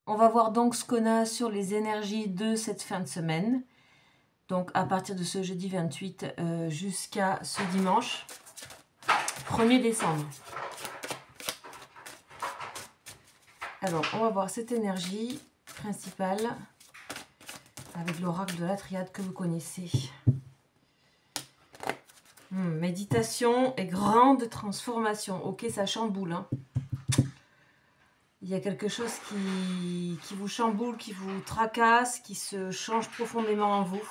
On va voir donc ce qu'on a sur les énergies de cette fin de semaine. Donc à partir de ce jeudi 28 jusqu'à ce dimanche 1er décembre. Alors on va voir cette énergie principale avec l'oracle de la triade que vous connaissez. Méditation et grande transformation. Ok, ça chamboule. Hein. Il y a quelque chose qui vous chamboule, qui vous tracasse, qui se change profondément en vous.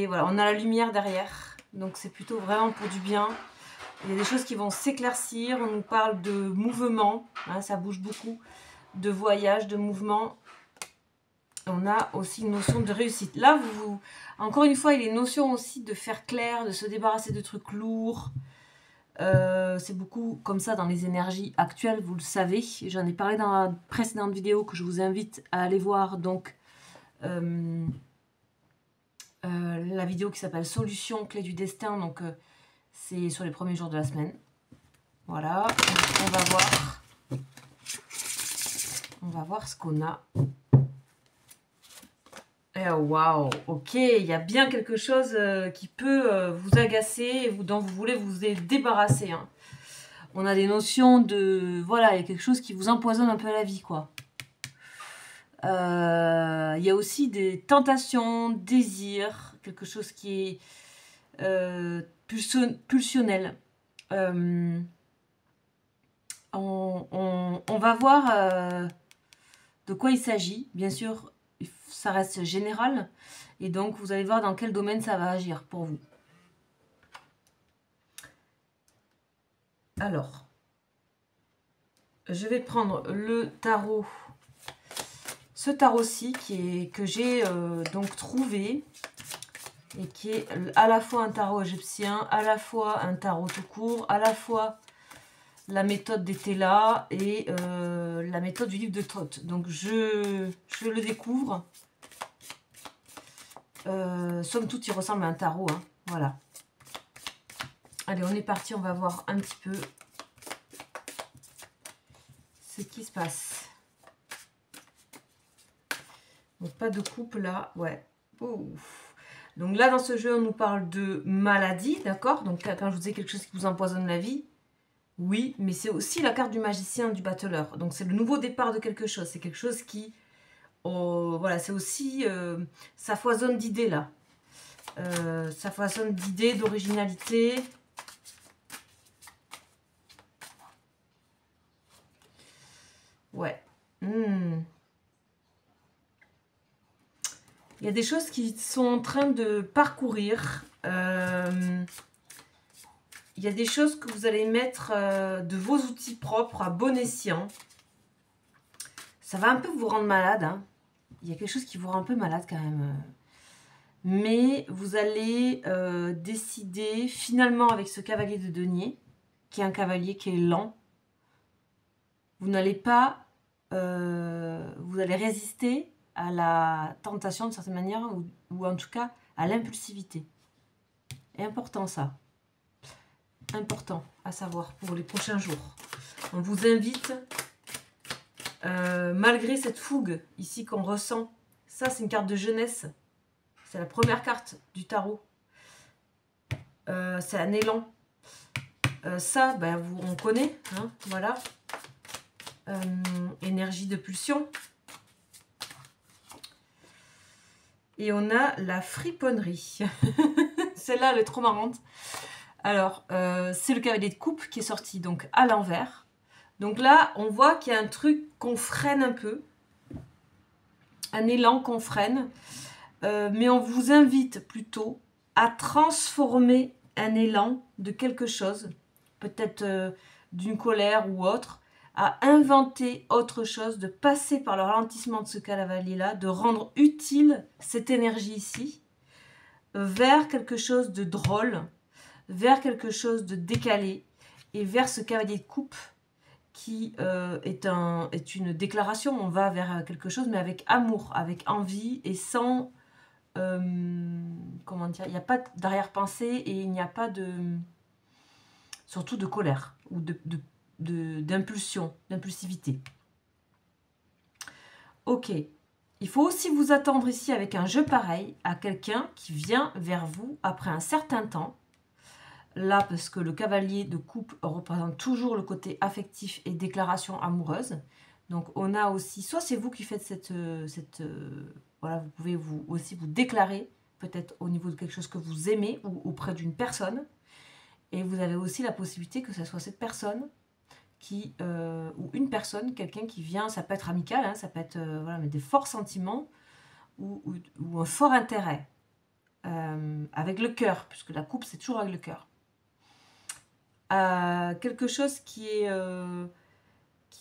Voilà, on a la lumière derrière, donc c'est plutôt vraiment pour du bien. Il y a des choses qui vont s'éclaircir. On nous parle de mouvement, hein, ça bouge beaucoup, de voyage, de mouvement. On a aussi une notion de réussite. Là, encore une fois, il y a une notion aussi de faire clair, de se débarrasser de trucs lourds. C'est beaucoup comme ça dans les énergies actuelles, vous le savez. J'en ai parlé dans la précédente vidéo que je vous invite à aller voir. Donc, la vidéo qui s'appelle Solution, clé du destin. Donc, c'est sur les premiers jours de la semaine. Voilà. On va voir ce qu'on a. Waouh, ok, il y a bien quelque chose qui peut vous agacer et dont vous voulez vous débarrasser. Hein. On a des notions de... Voilà, il y a quelque chose qui vous empoisonne un peu la vie, quoi. Il y a aussi des tentations, désirs, quelque chose qui est pulsionnel. On va voir de quoi il s'agit. Bien sûr, ça reste général. Et donc, vous allez voir dans quel domaine ça va agir pour vous. Alors, je vais prendre le tarot. Ce tarot-ci que j'ai donc trouvé et qui est à la fois un tarot égyptien, à la fois un tarot tout court, à la fois la méthode des Télas et la méthode du livre de Thoth. Donc je le découvre. Somme toute, il ressemble à un tarot. Hein. Voilà. Allez, on est parti. On va voir un petit peu ce qui se passe. Donc pas de coupe là. Ouais. Ouf. Donc là, dans ce jeu, on nous parle de maladie, d'accord? Donc quand je vous dis quelque chose qui vous empoisonne la vie, oui, mais c'est aussi la carte du magicien, du battleur. Donc c'est le nouveau départ de quelque chose. C'est quelque chose qui... Oh, voilà, c'est aussi... ça foisonne d'idées là. Ça foisonne d'idées, d'originalité. Ouais. Il y a des choses qui sont en train de parcourir. Il y a des choses que vous allez mettre de vos outils propres à bon escient. Ça va un peu vous rendre malade. Hein. Il y a quelque chose qui vous rend un peu malade quand même. Mais vous allez décider finalement avec ce cavalier de denier, qui est un cavalier qui est lent. Vous n'allez pas... vous allez résister à la tentation d'une certaine manière, ou en tout cas à l'impulsivité. C'est important ça. Important à savoir pour les prochains jours. On vous invite, malgré cette fougue ici qu'on ressent, ça c'est une carte de jeunesse, c'est la première carte du tarot, c'est un élan. Ça, ben, on connaît, hein, voilà. Énergie de pulsion. Et on a la friponnerie. Celle-là, elle est trop marrante. Alors, c'est le cavalier de coupe qui est sorti donc à l'envers. Donc là, on voit qu'il y a un truc qu'on freine un peu. Un élan qu'on freine. Mais on vous invite plutôt à transformer un élan de quelque chose. Peut-être d'une colère ou autre. À inventer autre chose, de passer par le ralentissement de ce cavalier-là, de rendre utile cette énergie ici vers quelque chose de drôle, vers quelque chose de décalé et vers ce cavalier de coupe qui est une déclaration. On va vers quelque chose mais avec amour, avec envie et sans... comment dire, il n'y a pas d'arrière-pensée et il n'y a pas de... surtout de colère ou d'impulsion, d'impulsivité. ok. Il faut aussi vous attendre ici avec un jeu pareil à quelqu'un qui vient vers vous après un certain temps. Là, parce que le cavalier de coupe représente toujours le côté affectif et déclaration amoureuse. Donc, on a aussi, soit c'est vous qui faites voilà, vous pouvez aussi vous déclarer, peut-être au niveau de quelque chose que vous aimez ou auprès d'une personne. Et vous avez aussi la possibilité que ce soit cette personne ou une personne, quelqu'un qui vient, ça peut être amical, hein, ça peut être voilà, mais des forts sentiments ou un fort intérêt avec le cœur, puisque la coupe c'est toujours avec le cœur. Quelque chose qui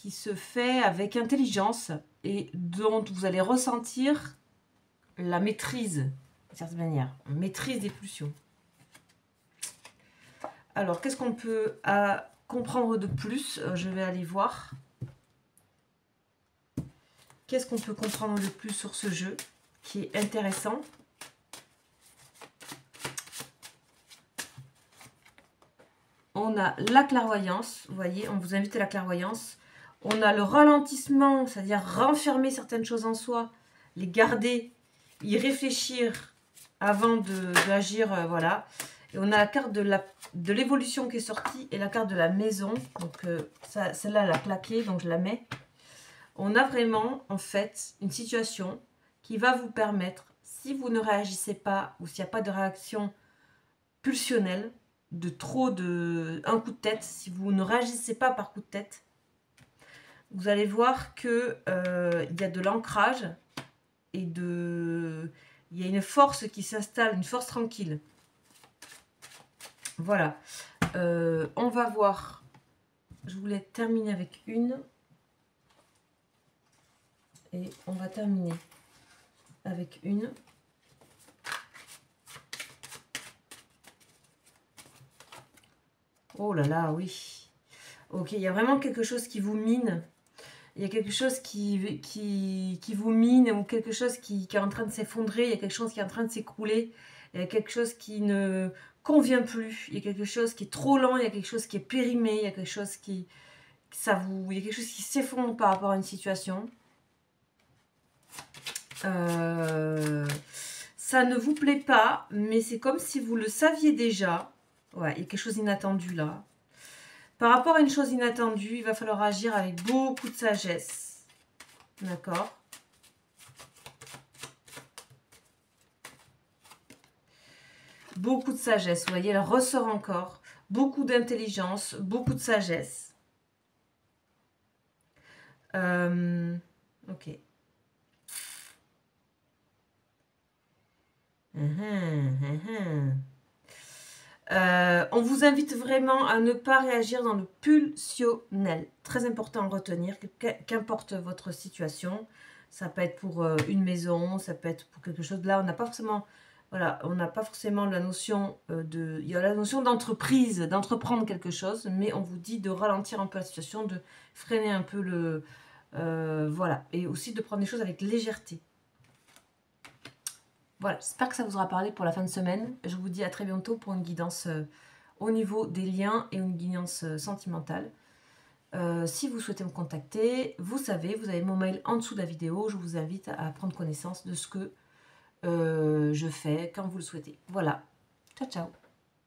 se fait avec intelligence et dont vous allez ressentir la maîtrise, d'une certaine manière, maîtrise des pulsions. Alors, qu'est-ce qu'on peut comprendre de plus? Je vais aller voir. Qu'est-ce qu'on peut comprendre de plus sur ce jeu qui est intéressant? On a la clairvoyance, vous voyez, on vous invite à la clairvoyance. On a le ralentissement, c'est-à-dire renfermer certaines choses en soi, les garder, y réfléchir avant d'agir, voilà. Et on a la carte de l'évolution qui est sortie et la carte de la maison. Donc celle-là, elle a claqué, donc je la mets. On a vraiment, en fait, une situation qui va vous permettre, si vous ne réagissez pas ou s'il n'y a pas de réaction pulsionnelle, un coup de tête, si vous ne réagissez pas par coup de tête, vous allez voir que il y a de l'ancrage et il y a une force qui s'installe, une force tranquille. Voilà. On va voir. Je voulais terminer avec une. Et on va terminer avec une. Oh là là, oui. Ok, il y a vraiment quelque chose qui vous mine. Il y a quelque chose qui vous mine ou quelque chose qui est en train de s'effondrer. Il y a quelque chose qui est en train de s'écrouler. Il y a quelque chose qui ne convient plus. Il y a quelque chose qui est trop lent. Il y a quelque chose qui est périmé. Il y a quelque chose il y a quelque chose qui s'effondre par rapport à une situation. Ça ne vous plaît pas, mais c'est comme si vous le saviez déjà. Ouais, il y a quelque chose d'inattendu là. Par rapport à une chose inattendue, il va falloir agir avec beaucoup de sagesse. D'accord? Beaucoup de sagesse, vous voyez, elle ressort encore. Beaucoup d'intelligence, beaucoup de sagesse. Ok. On vous invite vraiment à ne pas réagir dans le pulsionnel. Très important à retenir, qu'importe votre situation. Ça peut être pour une maison, ça peut être pour quelque chose. Là, on n'a pas forcément, voilà, on n'a pas forcément la notion il y a la notion d'entreprise, d'entreprendre quelque chose, mais on vous dit de ralentir un peu la situation, de freiner un peu voilà, et aussi de prendre les choses avec légèreté. Voilà, j'espère que ça vous aura parlé pour la fin de semaine. Je vous dis à très bientôt pour une guidance au niveau des liens et une guidance sentimentale. Si vous souhaitez me contacter, vous savez, vous avez mon mail en dessous de la vidéo. Je vous invite à prendre connaissance de ce que je fais quand vous le souhaitez. Voilà, ciao ciao.